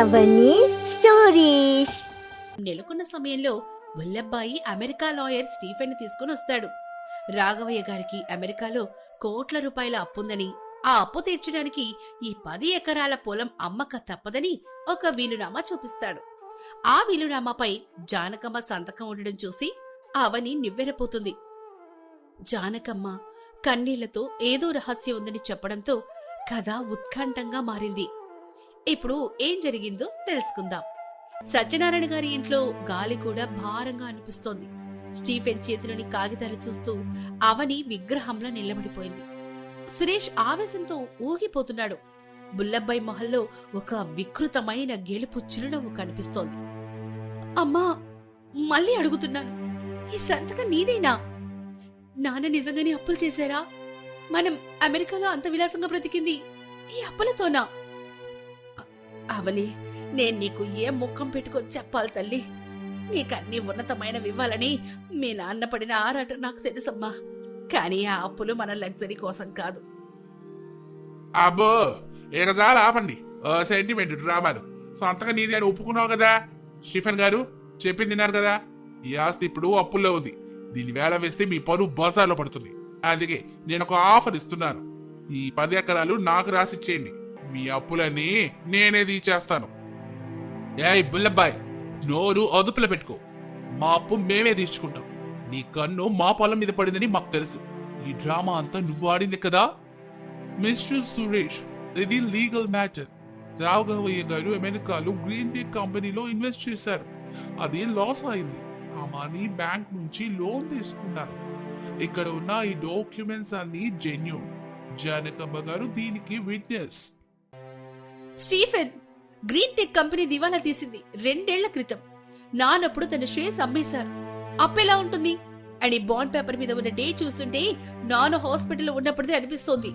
అవని stories. నెలకొన్న సమయంలో వల్లబ్బాయి America lawyer Stephen తీసుకుని వస్తాడు. రాఘవయ్య గారికి అమెరికాలో కోట్ల రూపాయల అప్పుందని, ఆ అప్పు తీర్చడానికి ఈ 10 ఎకరాల పొలం అమ్మక తప్పదని ఒక వీలునామా చూపిస్తాడు. ఆ వీలునామాపై జానకమ్మ సంతకం ఉండడం చూసి అవని నివ్వెరపోతుంది. జానకమ్మ కన్నీళ్లతో ఏదో రహస్యం ఉందని చెప్పడంతో కథ ఉత్కంఠంగా మారింది. ఇప్పుడు ఏం జరిగిందో తెలుసుకుందాం. సత్యనారాయణ గారి ఇంట్లో గాలి కూడా భారంగా అనిపిస్తోంది. స్టీఫెన్ చేతిలోని కాగితాలు చూస్తూ అవని విగ్రహంలా నిలబడిపోయింది. సురేష్ ఆవేశంతో ఊగిపోతున్నాడు. బుల్లబ్బాయి మొహంలో ఒక వికృతమైన గెలుపు చిరునవ్వు కనిపిస్తోంది. అమ్మా, మళ్ళీ అడుగుతున్నాను, ఈ సంతకం నీదేనా? నాన్న నిజంగానే అప్పులు చేశారా? మనం అమెరికాలో అంత విలాసంగా బ్రతికింది ఈ అప్పులతోనా? అవని, నేను నీకు ఏ ముఖం పెట్టుకొని చెప్పాలి తల్లి? నీకన్నీ ఉన్నతమైనవి ఇవ్వాలని మీ నాన్న పడిన ఆరాట నాకు తెలుసమ్మా. కానీ ఆ అప్పులు మన లగ్జరీ కోసం కాదు. అబ్బో, ఇక చాలా ఆపండి సెంటిమెంట్ డ్రామాలు. సొంతగా నీది అని ఒప్పుకున్నావు కదా. స్టీఫెన్ గారు చెప్పింది తిన్నారు కదా. ఈ ఆస్తి ఇప్పుడు అప్పుల్లో ఉంది. దీని వేల వేస్తే మీ పరువు బజార్లో పడుతుంది. అందుకే నేను ఒక ఆఫర్ ఇస్తున్నాను. ఈ 10 ఎకరాలు నాకు రాసిచ్చేయండి. మీ అప్పులన్నీ నేనే తీర్చేస్తాను. ఏయ్ బుల్లబ్బాయ్, నోరు అదుపులో పెట్టుకో. మా అప్పు మేమే తీర్చుకుంటాం. నీ కన్ను మా పొలం మీద పడిందని మాకు తెలుసు. ఈ డ్రామా అంతా నువ్వు ఆడింది కదా. మిస్టర్ సురేష్, ఇది లీగల్ మ్యాటర్. రాఘవయ్య గారు అమెరికాలో గ్రీన్ టీ కంపెనీలో ఇన్వెస్ట్ చేశారు. అది లాస్ అయింది. ఆ మనీ బ్యాంక్ నుంచి లోన్ తీసుకున్నారు. ఇక్కడ ఉన్న ఈ డాక్యుమెంట్స్ అన్ని జెన్యూన్. జానకమ్మ గారు దీనికి witness. Stephen, green tech company దివాలా తీసింది 2 ఏళ్ల క్రితం. నానప్పుడు తన షేర్స్ అమ్మేశారు. అప్పెలా ఉంటుంది? అని బాండ్ పేపర్ మీద ఉన్న డే చూస్తుంటే నాన్న హాస్పిటల్లో ఉన్నప్పుడే అనిపిస్తోంది.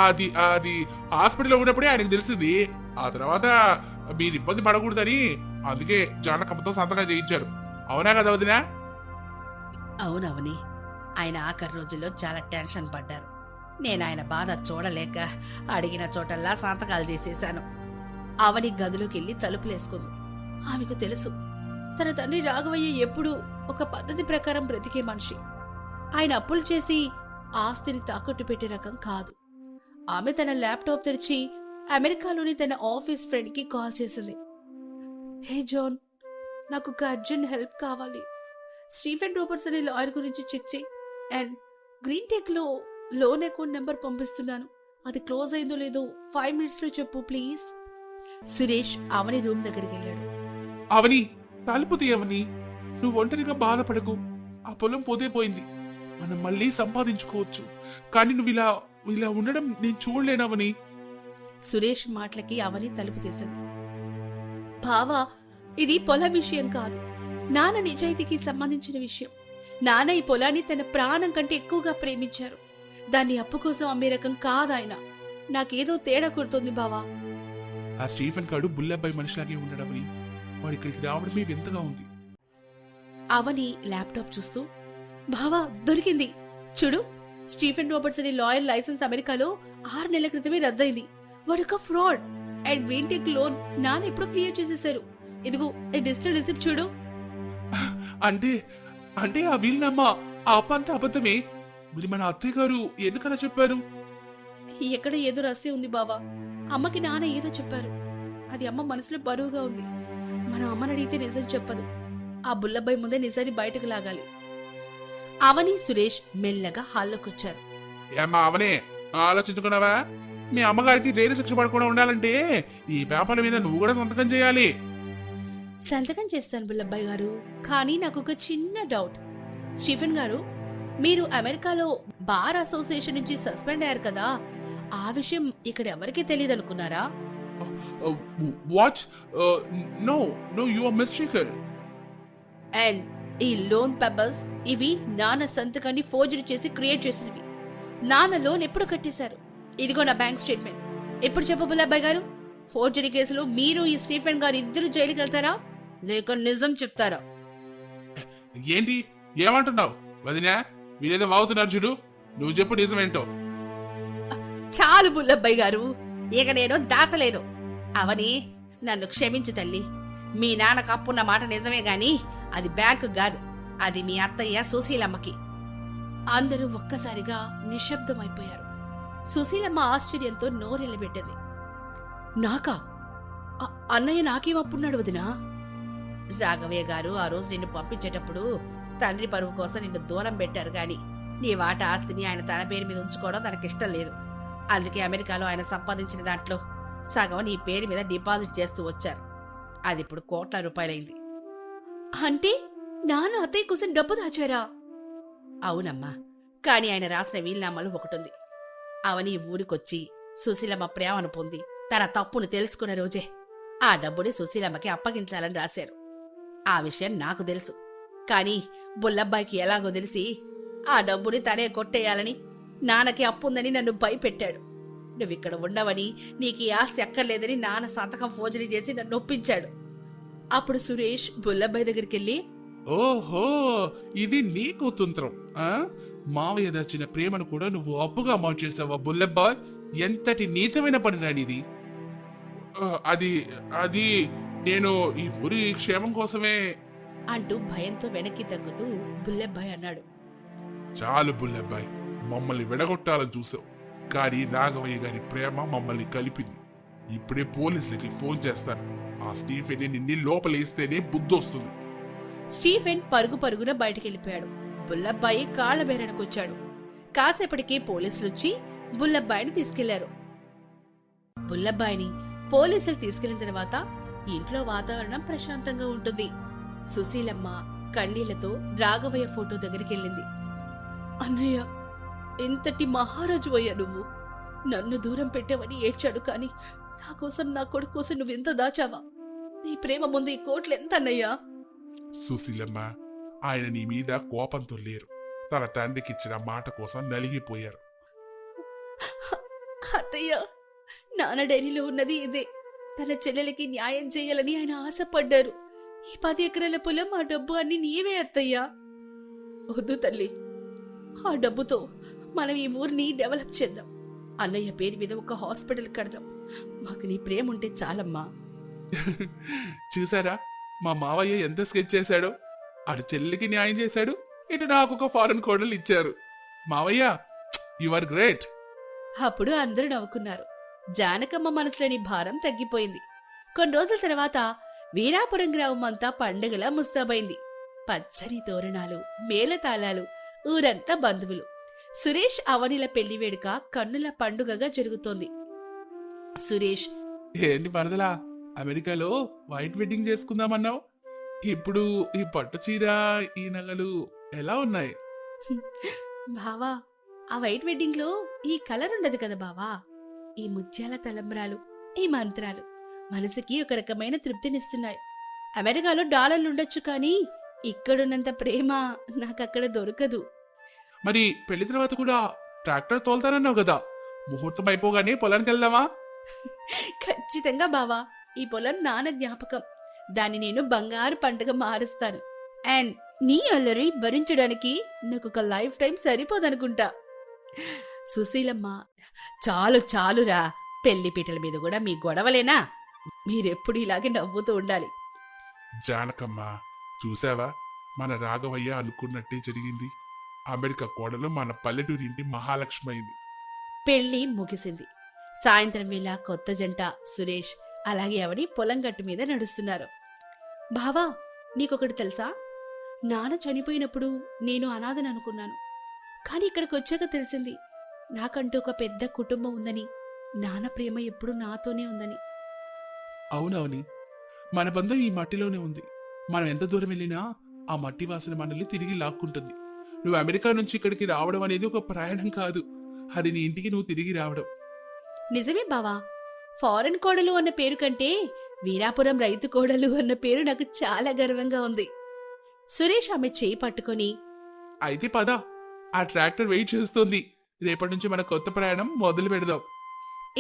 అది అది హాస్పిటల్లో ఉన్నప్పుడే ఆయనకు తెలిసింది. ఆ తర్వాత మీరు ఇబ్బంది పడకూడదని అందుకే జానకమ్మతో సంతకం చేయించారు. అవునా కదా వదినా? అవునవని, ఆయన ఆఖరి రోజుల్లో చాలా టెన్షన్ పడ్డారు. నేను ఆయన బాధ చూడలేక అడిగిన చోటల్లా సంతకాలు చేసేశాను. అవని గదిలోకెళ్లి తలుపులేసుకుంది. ఆమెకు తెలుసు, తన తండ్రి రాఘవయ్య ఎప్పుడూ ఒక పద్ధతి ప్రకారం బ్రతికే మనిషి. ఆయన అప్పులు చేసి ఆస్తిని తాకట్టు పెట్టే రకం కాదు. ఆమె తన ల్యాప్టాప్ తెరిచి అమెరికాలోని తన ఆఫీస్ ఫ్రెండ్ కి కాల్ చేసింది. హే జాన్, నాకు ఒక అర్జెంట్ హెల్ప్ కావాలి. స్టీఫెన్ రోబర్ట్స్ అనే లాయర్ గురించి చెక్ చేయి. అండ్ గ్రీన్ టెక్ లో లోన్ అకౌంట్ నెంబర్ పంపిస్తున్నాను. అది క్లోజ్ అయిందో లేదో 5 minutes లో చెప్పు ప్లీజ్. సురేష్ అవని రూమ్ దగ్గరికి వెళ్ళాడు. అవని, తలుపు తీయవని. నువ్వు ఒంటరిగా బాధపడకు. ఆ పొలం పోతే పోయింది. మనం మళ్ళీ సంపాదించుకోవచ్చు. కానీ నువ్వు ఇలా ఇలా ఉండడం నేను చూడలేనవని. సురేష్ మాటలకి అవని తలుపు తీసింది. బావా, ఇది పొలం విషయం కాదు, నాన్న నిజాయితీకి సంబంధించిన విషయం. నాన్న ఈ పొలాన్ని తన ప్రాణం కంటే ఎక్కువగా ప్రేమించారు. దాన్ని అప్పు కోసం అమ్మే రకం కాదాయన. నాకేదో తేడా కొడుతుంది బావా. ఆ స్టీఫెన్ కాడు బుల్లబ్బాయి మనిషిలాగే ఉండడవని. వాడు ఇక్కడికి రావడమే వింతగా ఉంది. అవని ల్యాప్టాప్ చూస్తూ, బావా దొరికింది చూడు. స్టీఫెన్ రాబర్ట్స్ అనే లాయర్ లైసెన్స్ అమెరికాలో 6 నెలల క్రితమే రద్దయింది. వాడొక fraud. And green tech loan నాన్న ఎప్పుడో క్లియర్ చేసేశారు. ఇదిగో ఈ డిజిటల్ రిసిప్ట్ చూడు. అంటే అంటే ఆ వీలునమ్మా ఆ అప్పంతా అబద్ధమే. మరి మన అత్తయ్య గారు ఎందుకలా చెప్పారు? ఎక్కడ ఏదో రహస్యం ఉంది బావా. అమ్మకి నాన్న ఏదో చెప్పారు. అది అమ్మ మనసులో బరువుగా ఉంది. మన అమ్మని అడిగితే నిజం చెప్పదు. ఆ బుల్లబ్బాయి ముందే నిజాన్ని బయటకు లాగాలి. అవని సురేష్ మెల్లగా హాల్లోకొచ్చారు. ఏమ్మా అవనే, ఆలోచించుకున్నావా? మీ అమ్మగారికి జైలు శిక్ష పడకుండా ఉండాలంటే ఈ పేపర్ల మీద నువ్వు కూడా సంతకం చేయాలి. సంతకం చేస్తాను బుల్లబ్బాయి గారు, కానీ నాకు ఒక చిన్న డౌట్. స్టీఫెన్ గారు, మీరు అమెరికాలో బార్ అసోసియేషన్ నుంచి సస్పెండ్ అయ్యారు కదా, ఆ విషయం ఇక్కడ ఎవరికీ తెలియదు అనుకున్నారా? What? No no, you are mistaken. And ఈ లోన్ పేపర్స్ ఇవి నాన్న సంతకాన్ని ఫోర్జరీ చేసి క్రియేట్ చేసినవి. నాన్న లోన్ ఎప్పుడు కట్టేశారు? ఇదిగో నా బ్యాంక్ స్టేట్మెంట్. ఎప్పుడు చెప్పు బుల్లబ్బాయి గారు, ఫోర్జరీ కేసులో మీరు ఈ స్టీఫెన్ గారు ఇద్దరు జైలుకి వెళ్తారా లేక నిజం చెప్తారా? ఏంటి ఏమంటున్నావు వదినా? వీరేదో వాగుతున్నారు చూడు. నువ్వు చెప్పు నిజమేంటో. చాలు బుల్లబ్బాయి గారు, ఇక నేను దాచలేను. అవని, నన్ను క్షమించు తల్లి. మీ నాన్నకు అప్పున్న మాట నిజమే గాని అది బ్యాంకు కాదు, అది మీ అత్తయ్య సుశీలమ్మకి. అందరూ ఒక్కసారిగా నిశ్శబ్దమైపోయారు. సుశీలమ్మ ఆశ్చర్యంతో నోరెళ్ళబెట్టింది. నాకా? అన్నయ్య నాకేం అప్పున్నాడు వదినా? రాఘవయ్య గారు ఆ రోజు నిన్ను పంపించేటప్పుడు తండ్రి పరువు కోసం నిన్ను దూరం పెట్టారు గాని నీ వాట ఆస్తిని ఆయన తన పేరు మీద ఉంచుకోవడం తనకిష్టం లేదు. అందుకే అమెరికాలో ఆయన సంపాదించిన దాంట్లో సగం నీ పేరు మీద డిపాజిట్ చేస్తూ వచ్చారు. అది ఇప్పుడు కోట్ల రూపాయలైంది. అంటే నాన్న అత్తయ్య కోసం డబ్బు దాచారా? అవునమ్మా, కాని ఆయన రాసిన వీలునామాలు ఒకటుంది. అవని ఊరికొచ్చి సుశీలమ్మ ప్రేమను పొంది తన తప్పును తెలుసుకున్న రోజే ఆ డబ్బుని సుశీలమ్మకి అప్పగించాలని రాశారు. ఆ విషయం నాకు తెలుసు, కాని బుల్లబ్బాయికి ఎలాగో తెలిసి ఆ డబ్బుని తనే కొట్టేయాలని నాన్నకి అప్పుందని నన్ను భయపెట్టాడు. నువ్విక్కడ ఉండవని, నీకు ఈ ఆస్తి అక్కర్లేదని నాన్న సంతకం ఫోర్జరీ చేసి నన్ను ఒప్పించాడు. అప్పుడు సురేష్ బుల్లబ్బాయి దగ్గరికెళ్ళి, ఓహో, ఇది నీ కూతుంత్రం. మావయ్య దాచిన ప్రేమను కూడా నువ్వు అప్పుగా మార్చేసావా బుల్లెబ్బాయ్? ఎంతటి నీచమైన పని రానిది. అది అది నేను ఈ ఊరి క్షేమం కోసమే అంటూ భయంతో వెనక్కి తగ్గుతూ బుల్లెబ్బాయి అన్నాడు. చాలు బుల్లెబ్బాయ్, మమ్మల్ని విడగొట్టాలని చూసావు, కానీ రాఘవయ్య గారి ప్రేమ మమ్మల్ని కలిపింది. ఇప్పుడే పోలీసులకి ఫోన్ చేస్తాను. ఆ స్టీఫెన్ నిన్ను లోపలేస్తేనే బుద్ధి వస్తుంది. స్టీఫెన్ పరుగు పరుగున బయటికెళ్ళిపోయాడు. బుల్లబ్బాయి కాళ్ల బేరనకొచ్చాడు. కాసేపటికే పోలీసులొచ్చి బుల్లబ్బాయిని తీసుకెళ్లారు. బుల్లబ్బాయిని పోలీసులు తీసుకెళ్లిన తర్వాత ఇంట్లో వాతావరణం ప్రశాంతంగా ఉంటుంది. సుశీలమ్మ కన్నీళ్లతో రాఘవయ్య ఫోటో దగ్గరికెళ్ళింది. అన్నయ్య, ఎంతటి మహారాజు అయ్యా నువ్వు. నన్ను దూరం పెట్టావని ఏడ్చాడు, కాని నా కోసం, నా కొడుకు కోసం నువ్వెంత దాచావా? నీ ప్రేమ ముందు ఈ కోట్లు ఎంత అన్నయ్యా? సుశీలమ్మ, ఆయన నీ మీద కోపంతో లేరు. తన తండ్రికి ఇచ్చిన మాట కోసం నలిగిపోయారు. అత్తయ్య, నాన్న డైరీలో ఉన్నది ఇదే. తన చెల్లెలకి న్యాయం చేయాలని ఆయన ఆశపడ్డారు. ఈ 10 ఎకరాల పొలం, ఆ డబ్బు అన్ని నీవే అత్తయ్యా. వద్దు తల్లి, ఆ డబ్బుతో మనం ఈ ఊరిని డెవలప్ చేద్దాం. అన్నయ్య పేరు మీద ఒక హాస్పిటల్ కడదాం. మాకు నీ ప్రేమ ఉంటే చాలమ్మా. చూసారా మా మావయ్య ఎంత స్కెచ్ చేశాడో? అటు చెల్లికి న్యాయం చేశాడు, ఇటు నాకు ఒక ఫారెన్ కోడలు ఇచ్చారు. మావయ్య, యు ఆర్ గ్రేట్. అప్పుడు అందరూ నవ్వుకున్నారు. జానకమ్మ మనసులోని భారం తగ్గిపోయింది. కొన్ని రోజుల తర్వాత వీరాపురం గ్రామం అంతా పండుగలా ముస్తాబైంది. పచ్చని తోరణాలు, మేళతాళాలు, ఊరంతా బంధువులు. సురేష్ అవనిల పెళ్లి వేడుక కన్నుల పండుగగా జరుగుతోంది. సురేష్, ఏంటి వరదలా, అమెరికాలో వైట్ వెడ్డింగ్ చేసుకుందామన్నావు? ఇప్పుడు ఈ పట్టు చీర, ఈ నగలు ఎలా ఉన్నాయి? బావా, ఆ వైట్ వెడ్డింగ్ లో ఈ కలర్ ఉండదు కదా బావా. ఈ ముత్యాల తలంబ్రాలు, ఈ మంత్రాలు మనసుకి ఒక రకమైన తృప్తినిస్తున్నాయి. అమెరికాలో డాలర్లుండొచ్చు, కానీ ఇక్కడున్నంత ప్రేమ నాకక్కడ దొరకదు. మరి పెళ్లి తర్వాత కూడా ట్రాక్టర్ తోలుతానన్నావు కదా, ముహూర్తం అయిపోగానే పొలానికి వెళ్దామా? ఖచ్చితంగా బావా, ఈ పొలం నాన్న జ్ఞాపకం. దాన్ని నేను బంగారు పండుగ మారుస్తాను. అండ్ నీ అల్లరి భరించడానికి నాకు ఒక లైఫ్ టైం సరిపోదనుకుంటా. సుశీలమ్మ, చాలు చాలురా, పెళ్లి పీటల మీద కూడా మీ గొడవలేనా? మీరెప్పుడు ఇలాగే నవ్వుతూ ఉండాలి. జానకమ్మ, చూసావా, మన రాఘవయ్య అనుకున్నట్టే జరిగింది. అమెరికా కోడలు మన పల్లెటూరింటి మహాలక్ష్మి అయింది. పెళ్లి ముగిసింది. సాయంత్రం వేళ కొత్త జంట సురేష్ అలాగే అవని పొలం గట్టు మీద నడుస్తున్నారు. బావా, నీకొకటి తెలుసా? నాన్న చనిపోయినప్పుడు నేను అనాథని అనుకున్నాను. కాని ఇక్కడికి వచ్చాక తెలిసింది, నాకంటూ ఒక పెద్ద కుటుంబం ఉందని, నాన్న ప్రేమ ఎప్పుడూ నాతోనే ఉందని. అవునవని, మన బంధం ఈ మట్టిలోనే ఉంది. మనం ఎంత దూరం వెళ్ళినా ఆ మట్టి వాసన మనల్ని తిరిగి లాక్కుంటుంది. నువ్వు అమెరికా నుంచి ఇక్కడికి రావడం అనేది ఒక ప్రయాణం కాదు, అది నీ ఇంటికి నువ్వు తిరిగి రావడం. నిజమే బావా, ఫారెన్ కోడలు అన్న పేరు కంటే వీరాపురం రైతు కోడలు అన్న పేరు నాకు చాలా గర్వంగా ఉంది. సురేష్ ఆమె చేయి పట్టుకొని, అయితే పద, ఆ ట్రాక్టర్ వెయిట్ చేస్తుంది. రేపటి నుంచి మన కొత్త ప్రయాణం మొదలు పెడదాం.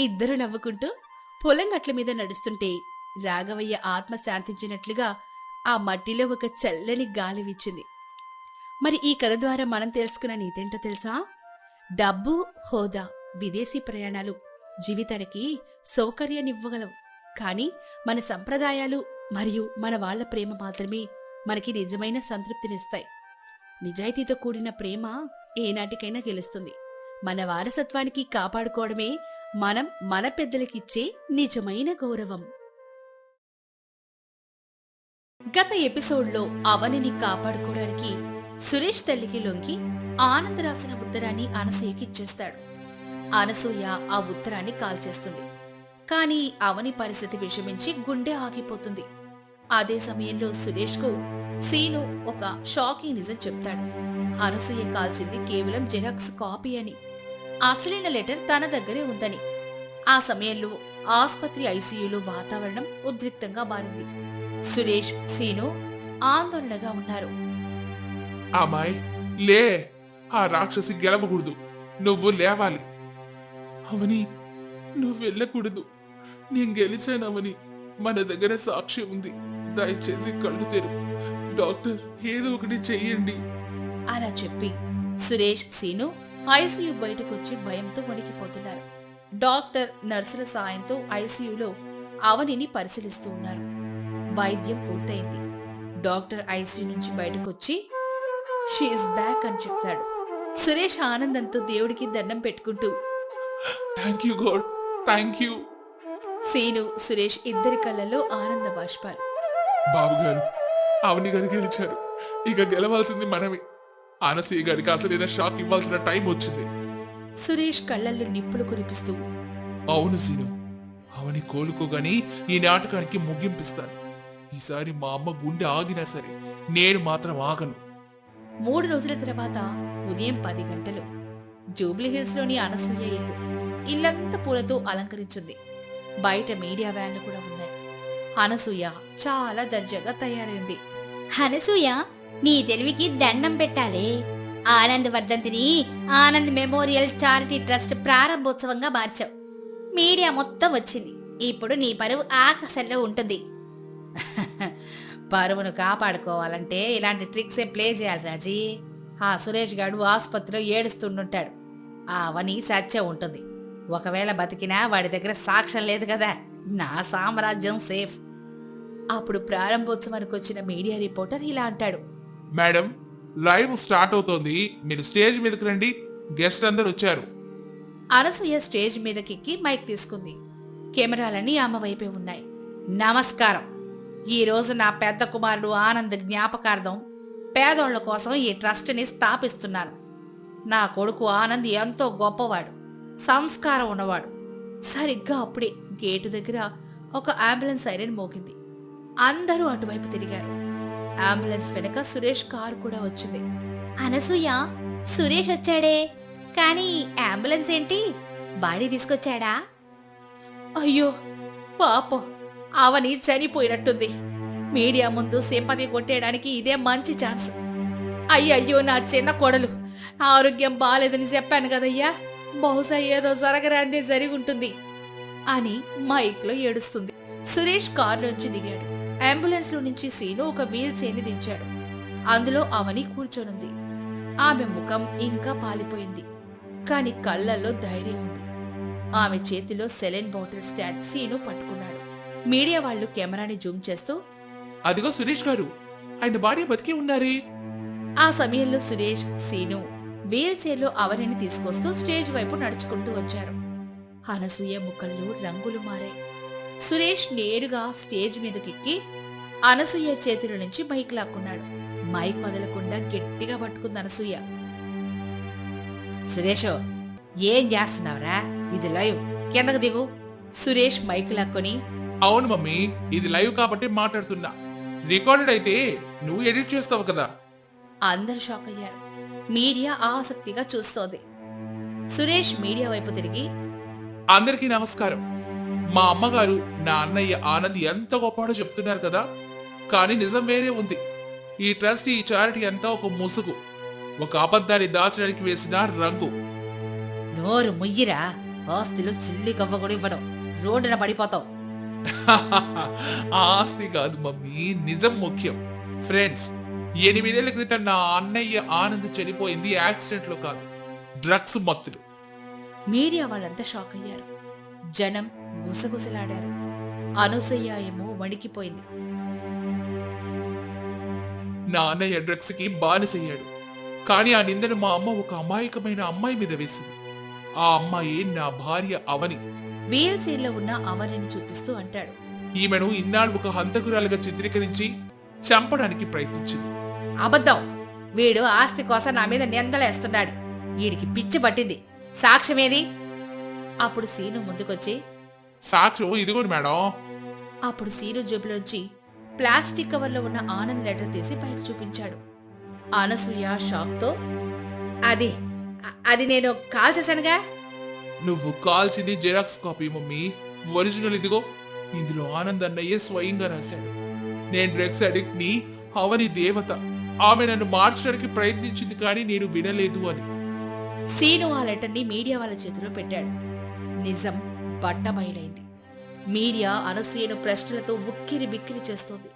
ఇద్దరు నవ్వుకుంటూ పొలం గట్ల మీద నడుస్తుంటే రాఘవయ్య ఆత్మ శాంతించినట్లుగా ఆ మట్టిలో ఒక చల్లని గాలి వీచింది. మరి ఈ కథ ద్వారా మనం తెలుసుకున్న నీతేంటో తెలుసా? డబ్బు, హోదా, విదేశీ ప్రయాణాలు జీవితానికి సౌకర్యాన్నివ్వగలవు, కానీ మన సంప్రదాయాలు మరియు మన వాళ్ళ ప్రేమ మాత్రమే మనకి నిజమైన సంతృప్తినిస్తాయి. నిజాయితీతో కూడిన ప్రేమ ఏనాటికైనా గెలుస్తుంది. మన వారసత్వానికి కాపాడుకోవడమే మనం మన పెద్దలకిచ్చే నిజమైన గౌరవం. గత ఎపిసోడ్లో అవనిని కాపాడుకోవడానికి సురేష్ తల్లికి లొంగి ఆనంద్ రాసిన ఉత్తరాన్ని అనసూయకి ఇచ్చేస్తాడు. అనసూయ ఆ ఉత్తరాన్ని కాల్చేస్తుంది. కానీ అవని పరిస్థితి విషమించి గుండె ఆగిపోతుంది. అదే సమయంలో సురేష్కు సీను ఒక షాకింగ్ నిజం చెప్తాడు. అనసూయ కాల్చింది కేవలం జెరాక్స్ కాపీ అని, అసలైన లెటర్ తన దగ్గరే ఉందని. ఆ సమయంలో ఆస్పత్రి ఐసీయూలో వాతావరణం ఉద్రిక్తంగా మారింది. సురేష్, సీను ఆందోళనగా ఉన్నారు. అమ్మాయి లే, ఆ రాక్షసి గెలవకూడదు, నువ్వు లేవాలి. అవని నువ్వు వెళ్ళకూడదు, నేను గెలిచానవని. మన దగ్గర సాక్షి ఉంది, దయచేసి కళ్ళు తెరు. డాక్టర్ ఏదో ఒకటి చెయ్యండి. అలా చెప్పి సురేష్, సీను ఐసీయూ బయటకొచ్చి భయంతో వణికిపోతున్నారు. డాక్టర్, నర్సుల సాయంతో ఐసీయూలో అవనిని పరిశీలిస్తూ ఉన్నారు. వైద్యం పూర్తయింది. డాక్టర్ ఐసీయూ నుంచి బయటకొచ్చి షీఈస్ బ్యాక్ అని చెప్తాడు. సురేష్ ఆనందంతో దేవుడికి దండం పెట్టుకుంటూ thank you God, thank you. Seenu, Suresh ఇద్దరి కళ్ళల్లో ఆనంద బాష్పాలు. బాబు గారు, అవని గారు గెలిచారు. ఇక గెలవాల్సింది మనమే. అనసూయ గారికి అసలైన షాక్ ఇవ్వాల్సిన టైం వచ్చింది. సురేష్ కళ్ళల్లో నిప్పులు కురిపిస్తూ అవును సీను, అవని కోలుకోగాని ఈ నాటకానికి ముగింపిస్తాను. ఈసారి మా అమ్మ గుండె ఆగినా సరే నేను మాత్రం ఆగను. 3 రోజుల తర్వాత ఉదయం 10 గంటలు జూబ్లీహిల్స్ లోని అనసూయ ఇల్లు. ఇల్లంతా పూలతో అలంకరించింది. బయట మీడియా వ్యాన్లు కూడా ఉన్నాయి. అనసూయ చాలా దర్జాగా తయారైంది. అనసూయ, నీ తెలివికి దండం పెట్టాలే. ఆనంద్ వర్ధంతిని ఆనంద్ మెమోరియల్ చారిటీ ట్రస్ట్ ప్రారంభోత్సవంగా మార్చావు. మీడియా మొత్తం వచ్చింది. ఇప్పుడు నీ పరువు ఆకాశంలో ఉంటుంది. పరువును కాపాడుకోవాలంటే ఇలాంటి ట్రిక్సే ప్లే చేయాలి రాజీ. ఆ సురేష్ గాడు ఆసుపత్రిలో ఏడుస్తుంటాడు. ఆ అవని సత్య ఉంటుంది. ఒకవేళ బతికినా వాడి దగ్గర సాక్ష్యం లేదు కదా. నా సామ్రాజ్యం సేఫ్. అప్పుడు ప్రారంభోత్సవానికి వచ్చిన మీడియా రిపోర్టర్ ఇలా అంటాడు. మేడం, లైవ్ స్టార్ట్ అవుతోంది, మీరు స్టేజ్ మీదకి రండి. గెస్ట్ అందరు వచ్చారు. అనసూయ స్టేజ్ మీదకెక్కి మైక్ తీసుకుంది. కెమెరాలన్నీ ఆమె వైపే ఉన్నాయి. నమస్కారం. ఈరోజు నా పెద్ద కుమారుడు ఆనంద్ జ్ఞాపకార్థం పేదోళ్ల కోసం ఈ ట్రస్ట్ని స్థాపిస్తున్నాను. నా కొడుకు ఆనంద్ ఎంతో గొప్పవాడు, సంస్కారం ఉన్నవాడు. సరిగ్గా అప్పుడే గేటు దగ్గర ఒక అంబులెన్స్ సైరన్ మోగింది. అందరూ అటువైపు తిరిగారు. అంబులెన్స్ వెనక సురేష్ కారు కూడా వచ్చింది. అనసూయ, సురేష్ వచ్చాడే, కానీ అంబులెన్స్ ఏంటి? బాడీ తీసుకొచ్చాడా? అయ్యో పాపం, అవని చనిపోయినట్టుంది. మీడియా ముందు సింపతి కొట్టేయడానికి ఇదే మంచి ఛాన్స్. అయ్యయ్యో, నా చిన్న కోడలు ఆరోగ్యం బాలేదని చెప్పాను కదయ్యా. బహుశా ఏదో జరగరాందే జరిగుంటుంది అని మైక్లో ఏడుస్తుంది. సురేష్ కారులోంచి దిగాడు. అంబులెన్స్ లో నుంచి సీను ఒక వీల్ చైర్ని దించాడు. అందులో అవని కూర్చొనుంది. ఆమె ముఖం ఇంకా పాలిపోయింది, కాని కళ్ళల్లో ధైర్యం ఉంది. ఆమె చేతిలో సెలైన్ బాటిల్ స్టాండ్ సీను పట్టుకున్నాడు. మీడియా వాళ్ళు కెమెరాని జూమ్ చేస్తూ, అదిగో సురేష్ గారు, ఆయన భార్య బతికి ఉన్నారే. ఆ సమయంలో సురేష్, సీను వీల్ చైర్లో అవనిని తీసుకొస్తూ స్టేజ్ వైపు నడుచుకుంటూ వచ్చారు. అనసూయ ముఖంలో రంగులు మారాయి. సురేష్ నేరుగా స్టేజ్ మీదకెక్కి అనసూయ చేతుల నుంచి మైక్ లాక్కున్నాడు. మైక్ వదలకుండా గట్టిగా పట్టుకుంది అనసూయ. సురేష్, ఏం చేస్తున్నావురా? ఇది లైవ్, కిందకు దిగు. సురేష్ మైక్ లాక్కొని, అవును మమ్మీ, ఇది లైవ్ కాబట్టి మాట్లాడుతున్నా. రికార్డెడ్ అయితే నువ్వు ఎడిట్ చేస్తావు కదా. అందరు షాక్ అయ్యారు. మీడియా ఆసక్తిగా చూస్తోంది. సురేష్ మీడియా వైపు తిరిగి, అందరికీ నమస్కారం. మా అమ్మగారు, నా అన్నయ్య ఆనంద్ ఎంత గొప్పవాడో చెప్తున్నారు కదా, కానీ నిజం వేరే ఉంది. ఈ ట్రస్ట్, ఈ చారిటీ అంతా ఒక ముసుగు, ఒక అబద్ధాన్ని దాచడానికి వేసిన రంగు. నోరు ముయ్యిరా, ఆస్తులు చిల్లి గవ్వ కూడా ఇవ్వడం, రోడ్డున పడిపోతావు. ఆస్తి కాదు మమ్మీ, నిజం ముఖ్యం. ఫ్రెండ్స్, 8 ఏళ్ల క్రితం నా అన్నయ్య ఆనంద్ చనిపోయింది యాక్సిడెంట్ లో కాదు, డ్రగ్స్ మత్తులు. మీడియా వాళ్ళంతా షాక్ అయ్యారు. జనం గుసగుసలాడారు. అనసూయ ఏమో వణికిపోయింది. నా అన్నయ్య డ్రగ్స్ కి బానిసయ్యాడు. కానీ ఆ నిందను మా అమ్మ ఒక అమాయకమైన అమ్మాయి మీద వేసింది. ఆ అమ్మాయి నా భార్య అవని. వీల్ చైర్లో ఉన్న అవనిని చూపిస్తూ అంటాడు. ఈమెను ఇన్నాళ్ళు ఒక హంతకురాలుగా చిత్రీకరించి చంపడానికి ప్రయత్నించింది. అబద్ధం! వీడు ఆస్తి కోసం నా మీద నిందలేస్తున్నాడు. వీడికి పిచ్చి పట్టింది. సాక్ష్యమేది? అప్పుడు సీను ముందుకొచ్చి, సాక్ష్యం ఇదిగోండి మేడం. అప్పుడు సీను జేబులోంచి ప్లాస్టిక్ కవర్లో ఉన్న ఆనంద్ లెటర్ తీసి పైకి చూపించాడు. అనసూయ షాక్తో, అది అది నేను కాల్ చేశానుగా. నువ్వు కాల్చింది జెరాక్స్ కాపీ మమ్మీ. ఒరిజినల్ ఇదిగో. ఇందులో ఆనంద్ అన్నయ్య స్వయంగా రాశాడు. నేను డ్రగ్స్ అడిక్ట్ ని, అవని దేవత. ఆమె నన్ను మార్చడానికి ప్రయత్నించింది కానీ నేను వినలేదు అని. సీను ఆ లెటర్ని మీడియా వాళ్ళ చేతిలో పెట్టాడు. నిజం బట్టబయలైంది. మీడియా అనసూయను ప్రశ్నలతో ఉక్కిరి బిక్కిరి చేస్తోంది.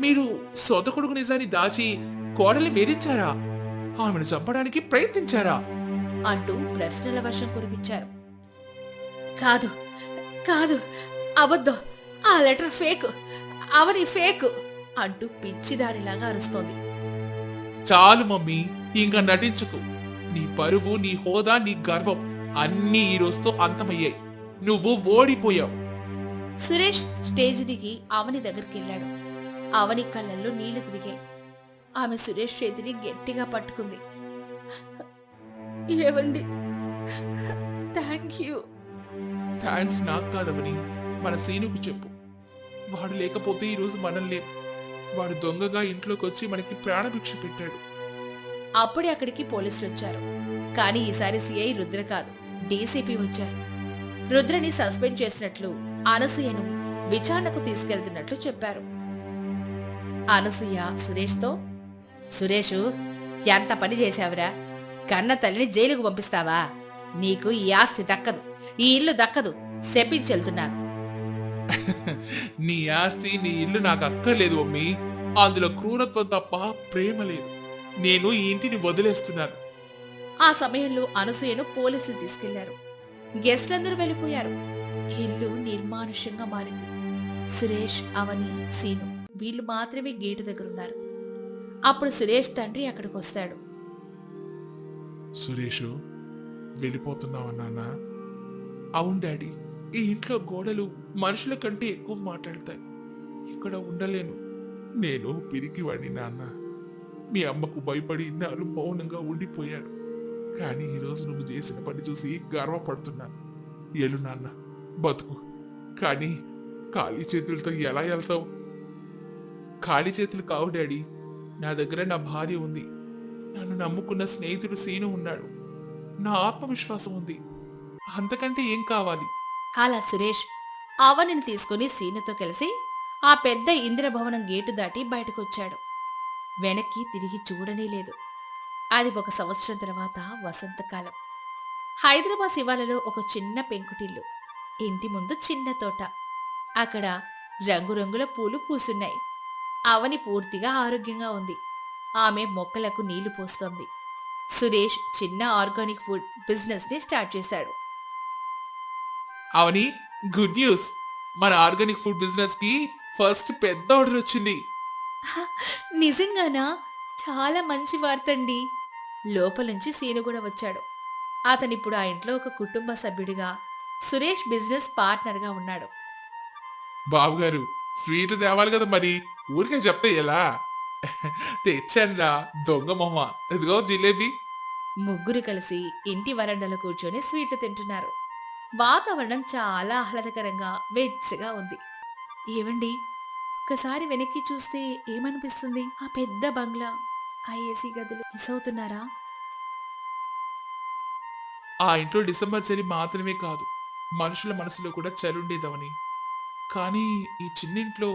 మీరు సొంత కొడుకు నిజాన్ని దాచి కోడల్ని వేధించారా? ఆమెను చంపడానికి ప్రయత్నించారా? అంటూ ప్రశ్నల వర్షం కురిపించారు. కాదు కాదు, అబద్ధం! ఆ లెటర్ ఫేక్, అవని ఫేక్ అంటూ పిచ్చిదానిలాగా అరుస్తోంది. చాలు మమ్మీ, ఇంకా నటించకు. నీ పరువు, నీ హోదా, నీ గర్వం అన్నీ ఈ రోజుతో అంతమయ్యాయి. నువ్వు ఓడిపోయావు. సురేష్ స్టేజ్ దిగి అవని దగ్గరికి వెళ్ళాడు. అవని కళ్ళల్లో నీళ్లు తిరిగాయి. ఆమె సురేష్ చేతిని గట్టిగా పట్టుకుంది. ఏవండి, థ్యాంక్ యూ. థ్యాంక్స్ నాకు కాదవని, మన సీనుకు చెప్పు. వాడు లేకపోతే ఈరోజు మనం లేం. వాడు దొంగగా ఇంట్లోకి వచ్చి మనకి ప్రాణభిక్ష పెట్టాడు. అప్పుడే అక్కడికి పోలీసులు వచ్చారు. కానీ ఈసారి సిఐ రుద్ర కాదు, డీసీపీ వచ్చారు. రుద్రని సస్పెండ్ చేసినట్లు, అనసూయను విచారణకు తీసుకెళ్తున్నట్లు చెప్పారు. అనసూయ సురేష్తో, సురేషు, ఎంత పని చేశావురా? కన్న తల్లిని జైలుకు పంపిస్తావా? నీకు ఈ ఆస్తి దక్కదు, ఈ ఇల్లు దక్కదు. శపించెళ్తున్నాను. నీ ఆస్తి, నీ ఇల్లు నాకు అక్కర్లేదు మమ్మీ. అందులో క్రూరత్వం తప్ప ప్రేమ లేదు. నేను ఈ ఇంటిని వదిలేస్తున్నాను. ఆ సమయంలో అనసూయను పోలీసులు తీసుకెళ్లారు. గెస్ట్లందరూ వెళ్ళిపోయారు. ఇల్లు నిర్మానుష్యంగా మారింది. సురేష్, అవని, సీను వీళ్ళు మాత్రమే గేటు దగ్గరున్నారు. అప్పుడు సురేష్ తండ్రి అక్కడికి వస్తాడు. సురేషు, వెళ్ళిపోతున్నావా నాన్న? అవును డాడీ. ఈ ఇంట్లో గోడలు మనుషుల కంటే ఎక్కువ మాట్లాడతాయి. ఇక్కడ ఉండలేను. నేను పిరికివాడిని నాన్న. మీ అమ్మకు భయపడి ఇన్నాళ్ళు మౌనంగా ఉండిపోయాడు. కానీ ఈరోజు నువ్వు చేసిన పని చూసి గర్వపడుతున్నాను. ఎలు నాన్న, బతుకు. కానీ ఖాళీ చేతులతో ఎలా వెళ్తావు? ఖాళీ చేతులు కావు డాడీ. నా దగ్గర నా భార్య ఉంది. నన్ను నమ్ముకున్న స్నేహితుడు సీను ఉన్నాడు. నా ఆత్మవిశ్వాసం ఉంది. అంతకంటే ఏం కావాలి? అలా సురేష్ అవనిని తీసుకుని సీనుతో కలిసి ఆ పెద్ద ఇంద్రభవనం గేటు దాటి బయటకొచ్చాడు. వెనక్కి తిరిగి చూడనే లేదు. అది 1 సంవత్సరం తర్వాత వసంతకాలం. హైదరాబాద్ శివాలలో ఒక చిన్న పెంకుటిల్లు. ఇంటి ముందు చిన్న తోట. అక్కడ రంగురంగుల పూలు పూసున్నాయి. అవని పూర్తిగా ఆరోగ్యంగా ఉంది. ఆమె మొక్కలకు నీళ్లు పోస్తోంది. సురేష్ చిన్న ఆర్గానిక్ ఫుడ్ బిజినెస్ ని స్టార్ట్ చేశాడు. అవని, గుడ్ న్యూస్. మన ఆర్గానిక్ ఫుడ్ బిజినెస్ కి ఫస్ట్ పెద్ద ఆర్డర్ వచ్చింది. నిజంగానా? చాలా మంచి వార్తండి. లోపలుంచి సీను కూడా వచ్చాడు. అతనిప్పుడు ఆ ఇంట్లో ఒక కుటుంబ సభ్యుడిగా, సురేష్ బిజినెస్ పార్ట్నర్గా ఉన్నాడు. బాబుగారు, స్వీట్ తేవాలి కదా మరి. ఊరికే చెప్తే ఎలా? తెచ్చానురా దొంగ మొహ. ఇదిగో జిలేబీ. ముగ్గురు కలిసి ఇంటి వరండాలో కూర్చొని స్వీట్లు తింటున్నారు. వాతావరణం చాలా ఆహ్లాదకరంగా వెచ్చగా ఉంది. ఏవండి, ఒక్కసారి వెనక్కి చూస్తే ఏమనిపిస్తుంది? ఆ పెద్ద బంగ్లా, ఆ ఏసీ గదులు మిస్ అవుతున్నారా? ఆ ఇంట్లో డిసెంబర్ చలి మాత్రమే కాదు, మనుషుల మనసులో కూడా చలుండేదవని. కానీ ఈ చిన్నింట్లో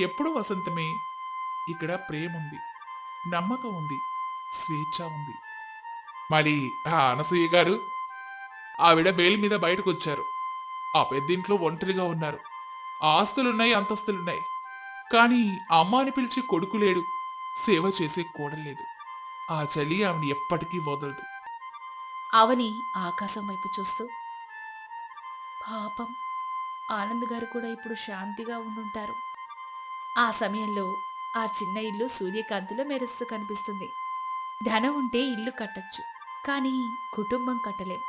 ఎప్పుడూ వసంతమే. ఇక్కడ ప్రేమ ఉంది, నమ్మకం ఉంది, స్వేచ్ఛ ఉంది. మరి ఆ అనసూయ గారు, ఆవిడ బెయిల్ మీద బయటకు వచ్చారు. ఆ పెద్దింట్లో ఒంటరిగా ఉన్నారు. ఆస్తులున్నాయి, అంతస్తులున్నాయి. కానీ అమ్మ అని పిలిచి కొడుకు లేడు, సేవ చేసే కోడలేదు. ఆ చలి ఆమెను ఎప్పటికీ వదలదు. అవని ఆకాశం వైపు చూస్తూ, పాపం ఆనంద్ గారు కూడా ఇప్పుడు శాంతిగా ఉండుంటారు. ఆ సమయంలో ఆ చిన్న ఇల్లు సూర్యకాంతిలో మెరుస్తూ కనిపిస్తుంది. ధనం ఉంటే ఇల్లు కట్టొచ్చు, కానీ కుటుంబం కట్టలేం.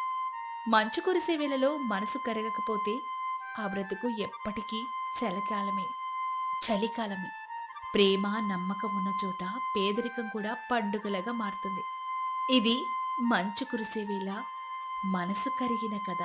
మంచు కురిసే వేళలో మనసు కరగకపోతే ఆ బ్రతుకు ఎప్పటికీ చలికాలమే. చలికాలమే. ప్రేమ నమ్మకం ఉన్న చోట పేదరికం కూడా పండుగలాగా మారుతుంది. ఇది మంచు కురిసే వేళ మనసు కరిగిన కథ.